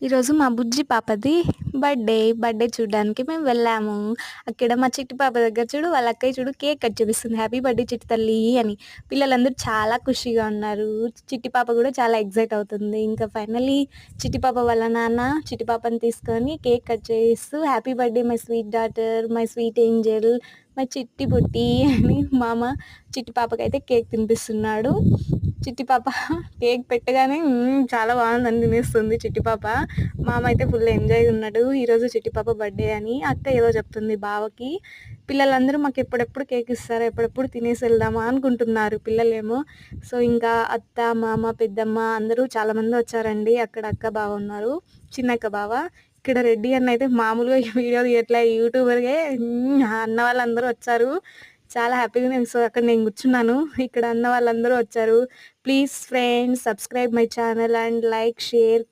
ఈరోజు మా బుజ్జి పాపది బర్త్‌డే చూడ్డానికి మేము వెళ్ళాము. అక్కడ మా చిట్టి పాప దగ్గర చూడు వాళ్ళ అక్కయ్య చూడు కేక్ కట్ చేపిస్తుంది. హ్యాపీ బర్త్‌డే చిట్టి తల్లి అని. పిల్లలందరూ చాలా ఖుషిగా ఉన్నారు. చిట్టి పాప కూడా చాలా ఎక్సైట్ అవుతుంది. ఇంకా ఫైనల్లీ చిట్టి పాప వాళ్ళ నాన్న చిట్టి పాపని తీసుకొని కేక్ కట్ చేయిస్తూ happy birthday my sweet daughter, my sweet Angel, my చిట్టి బుట్టి అని మామ చిట్టి పాపకైతే కేక్ తినిపిస్తున్నాడు. చిట్టి పాప కేక్ పెట్టగానే చాలా బాగుందని తినేస్తుంది చిట్టి పాప. మామ అయితే ఫుల్ ఎంజాయ్ ఉన్నాడు ఈరోజు చిట్టి పాప బర్త్డే అని. అక్క ఏదో చెప్తుంది బావకి. పిల్లలందరూ మాకు ఎప్పుడెప్పుడు కేక్ ఇస్తారా, ఎప్పుడెప్పుడు తినేసి వెళ్దామా అనుకుంటున్నారు పిల్లలేమో. సో ఇంకా అత్త మామ పెద్దమ్మ అందరూ చాలా మంది వచ్చారండి. అక్కడ అక్క బావ ఉన్నారు, చిన్నక్క బావ. ఇక్కడ రెడ్డి అన్న అయితే మామూలుగా వీడియో తీయట్లే, యూట్యూబర్గే. అన్న వాళ్ళందరూ వచ్చారు, చాలా హ్యాపీగా నేను. సో అక్కడ నేను కూర్చున్నాను, ఇక్కడ అన్న వాళ్ళందరూ వచ్చారు. Please friends subscribe my channel and like share